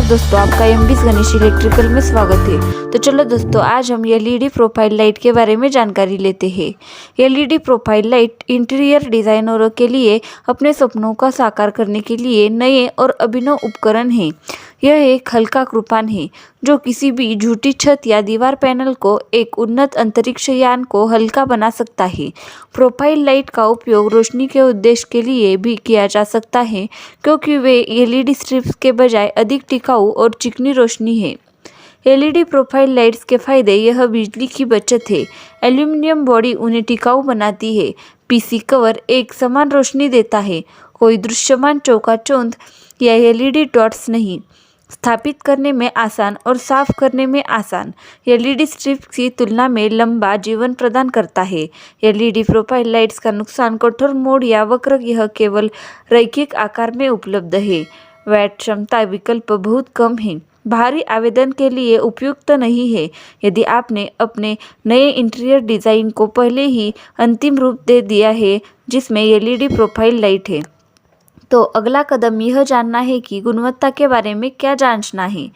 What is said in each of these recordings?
दोस्तों, आपका एमबीस गणेश इलेक्ट्रिकल में स्वागत है। तो चलो दोस्तों, आज हम एलईडी प्रोफाइल लाइट के बारे में जानकारी लेते हैं। एलईडी प्रोफाइल लाइट इंटीरियर डिजाइनरों के लिए अपने सपनों का साकार करने के लिए नए और अभिनव उपकरण है। यह एक हल्का कृपान है जो किसी भी झूठी छत या दीवार पैनल को एक उन्नत अंतरिक्ष यान को हल्का बना सकता है। प्रोफाइल लाइट का उपयोग रोशनी के उद्देश्य के लिए भी किया जा सकता है, क्योंकि वे एलईडी स्ट्रिप्स के बजाय अधिक टिकाऊ और चिकनी रोशनी है। एलईडी प्रोफाइल लाइट्स के फायदे: यह बिजली की बचत है। एल्यूमिनियम बॉडी उन्हें टिकाऊ बनाती है। पीसी कवर एक समान रोशनी देता है, कोई दृश्यमान चौकाचौंध या एलईडी डॉट्स नहीं। स्थापित करने में आसान और साफ करने में आसान। एलईडी स्ट्रिप्स की तुलना में लंबा जीवन प्रदान करता है। एलईडी प्रोफाइल लाइट्स का नुकसान: कठोर मोड़ या वक्र, यह केवल रैखिक आकार में उपलब्ध है। वैट क्षमता विकल्प बहुत कम है। बाहरी आवेदन के लिए उपयुक्त नहीं है। यदि आपने अपने नए इंटीरियर डिज़ाइन को पहले ही अंतिम रूप दे दिया है जिसमें एलईडी प्रोफाइल लाइट है, तो अगला कदम यह जानना है कि गुणवत्ता के बारे में क्या जांचना है।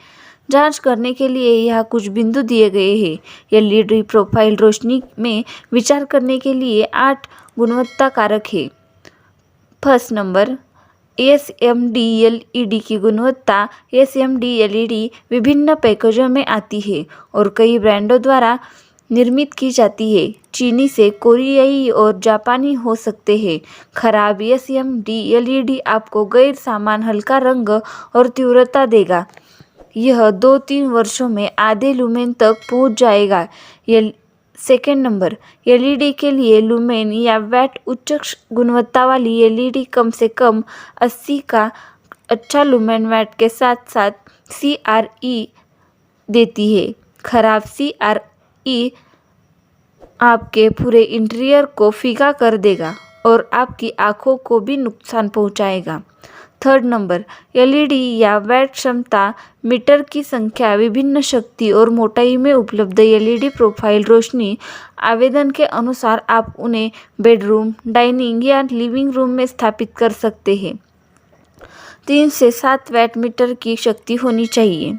जांच करने के लिए यहाँ कुछ बिंदु दिए गए हैं। एलईडी प्रोफाइल रोशनी में विचार करने के लिए 8 गुणवत्ता कारक है। फर्स्ट नंबर, एसएमडी एलईडी की गुणवत्ता। एसएमडी एलईडी विभिन्न पैकेजों में आती है और कई ब्रांडों द्वारा निर्मित की जाती है। चीनी से कोरियाई और जापानी हो सकते हैं। खराब एसएमडी एलईडी आपको गैर सामान हल्का रंग और तीव्रता देगा। यह 2-3 वर्षों में आधे लुमेन तक पहुंच जाएगा। सेकेंड नंबर, एलईडी के लिए लुमेन या वैट। उच्च गुणवत्ता वाली एलईडी कम से कम 80 का अच्छा लुमेन वैट के साथ साथ सीआरई देती है। खराब सीआरई आपके पूरे इंटीरियर को फीका कर देगा और आपकी आंखों को भी नुकसान पहुंचाएगा। थर्ड नंबर, एलईडी या वैट क्षमता। मीटर की संख्या विभिन्न शक्ति और मोटाई में उपलब्ध एलईडी प्रोफाइल रोशनी आवेदन के अनुसार आप उन्हें बेडरूम, डाइनिंग या लिविंग रूम में स्थापित कर सकते हैं। 3 से 7 वैट मीटर की शक्ति होनी चाहिए।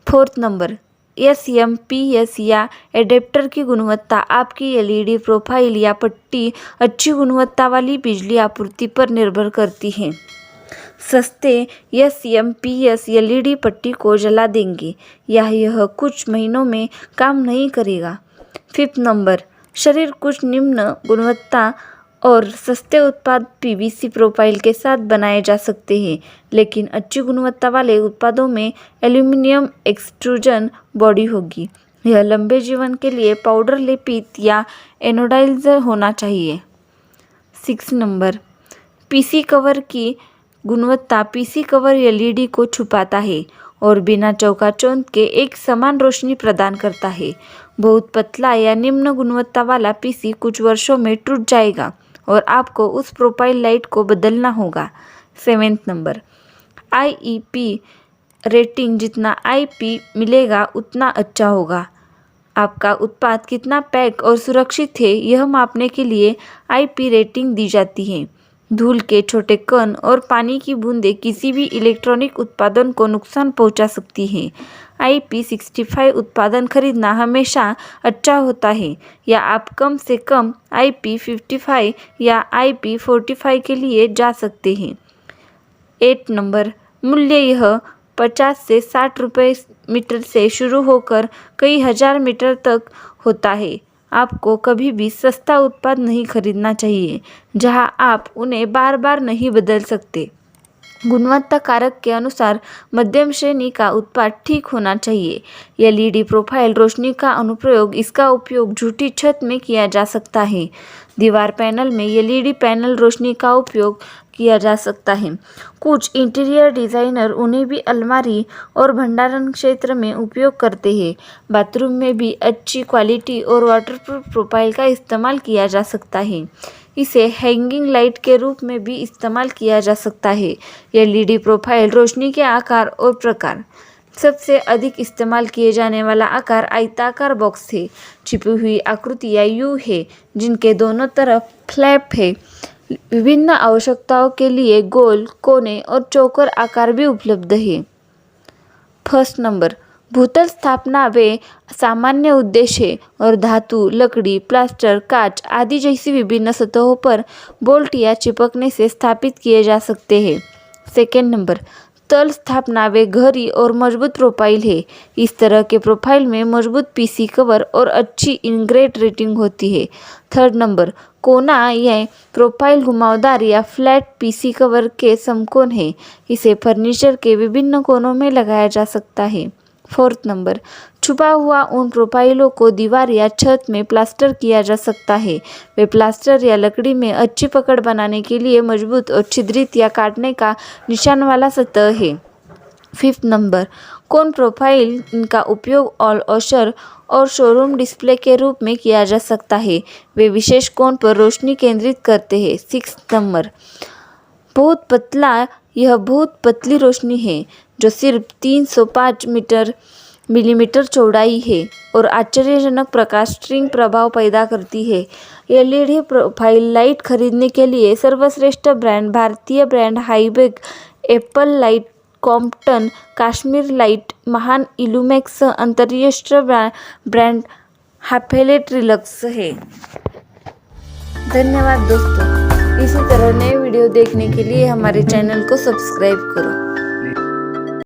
फोर्थ नंबर, एसएमपीएस या एडेप्टर की गुणवत्ता। आपकी एलईडी प्रोफाइल या पट्टी अच्छी गुणवत्ता वाली बिजली आपूर्ति पर निर्भर करती है। सस्ते एसएमपीएस एलईडी पट्टी को जला देंगे या यह कुछ महीनों में काम नहीं करेगा। फिफ्थ नंबर, शरीर। कुछ निम्न गुणवत्ता और सस्ते उत्पाद पीवीसी प्रोफाइल के साथ बनाए जा सकते हैं, लेकिन अच्छी गुणवत्ता वाले उत्पादों में एल्यूमिनियम एक्सट्रूजन बॉडी होगी। यह लंबे जीवन के लिए पाउडर लेपित या एनोडाइज्ड होना चाहिए। 6 नंबर, पीसी कवर की गुणवत्ता। पीसी कवर एलईडी को छुपाता है और बिना चौकाचौंध के एक समान रोशनी प्रदान करता है। बहुत पतला या निम्न गुणवत्ता वाला पीसी कुछ वर्षों में टूट जाएगा और आपको उस प्रोफाइल लाइट को बदलना होगा। 7th number, IEP rating. जितना आईपी मिलेगा उतना अच्छा होगा। आपका उत्पाद कितना पैक और सुरक्षित है, यह मापने के लिए आईपी रेटिंग दी जाती है। धूल के छोटे कण और पानी की बूंदें किसी भी इलेक्ट्रॉनिक उत्पादन को नुकसान पहुंचा सकती हैं। IP65 उत्पादन खरीदना हमेशा अच्छा होता है, या आप कम से कम IP55 या IP45 के लिए जा सकते हैं। 8 नंबर, मूल्य। यह 50 से 60 रुपये मीटर से शुरू होकर कई हजार मीटर तक होता है। आपको कभी भी सस्ता उत्पाद नहीं खरीदना चाहिए जहां आप उन्हें बार बार नहीं बदल सकते। गुणवत्ता कारक के अनुसार मध्यम श्रेणी का उत्पाद ठीक होना चाहिए। एलईडी प्रोफाइल रोशनी का अनुप्रयोग। इसका उपयोग झूठी छत में किया जा सकता है। दीवार पैनल में एलईडी पैनल रोशनी का उपयोग किया जा सकता है। कुछ इंटीरियर डिज़ाइनर उन्हें भी अलमारी और भंडारण क्षेत्र में उपयोग करते हैं। बाथरूम में भी अच्छी क्वालिटी और वाटरप्रूफ प्रोफाइल का इस्तेमाल किया जा सकता है। इसे हैंगिंग लाइट के रूप में भी इस्तेमाल किया जा सकता है। एलईडी प्रोफाइल रोशनी के आकार और प्रकार। सबसे अधिक इस्तेमाल किए जाने वाला आकार आयताकार बॉक्स है। छिपी हुई आकृतियाँ यू है जिनके दोनों तरफ फ्लैप है। विभिन्न आवश्यकताओं के लिए गोल, कोने और चौकोर आकार भी उपलब्ध है। फर्स्ट नंबर, भूतल स्थापना वे सामान्य उद्देश्य और धातु, लकड़ी, प्लास्टर, कांच आदि जैसी विभिन्न सतहों पर बोल्ट या चिपकने से स्थापित किए जा सकते हैं। सेकेंड नंबर, तल स्थापना वे गहरी और मजबूत प्रोफाइल है। इस तरह के प्रोफाइल में मजबूत पीसी कवर और अच्छी इनग्रेड रेटिंग होती है। थर्ड नंबर, कोना यह प्रोफाइल घुमावदार या फ्लैट पीसी कवर के समकोण है। इसे फर्नीचर के विभिन्न कोनों में लगाया जा सकता है। फोर्थ नंबर, छुपा हुआ उन प्रोफाइलों को दीवार या छत में प्लास्टर किया जा सकता है। वे प्लास्टर या लकड़ी में अच्छी पकड़ बनाने के लिए मजबूत और छिद्रित या काटने का निशान वाला सतह है। फिफ्थ नंबर, कोन प्रोफाइल इनका उपयोग ऑल ओशर और शोरूम डिस्प्ले के रूप में किया जा सकता है। वे विशेष कोण पर रोशनी केंद्रित करते हैं। सिक्स्थ नंबर, बहुत पतला, यह बहुत पतली रोशनी है जो सिर्फ 305 मिलीमीटर चौड़ाई है और आश्चर्यजनक प्रकाश स्ट्रिंग प्रभाव पैदा करती है। एलईडी प्रोफाइल लाइट खरीदने के लिए सर्वश्रेष्ठ ब्रांड भारतीय brand Hybec, Apple light, Compton, Kashmir light, महान इल्यूमेक्स, अंतर्राष्ट्रीय ब्रांड हाफेले-ट्रिलक्स है। धन्यवाद दोस्तों। इसी तरह नए वीडियो देखने के लिए हमारे चैनल को सब्सक्राइब करो।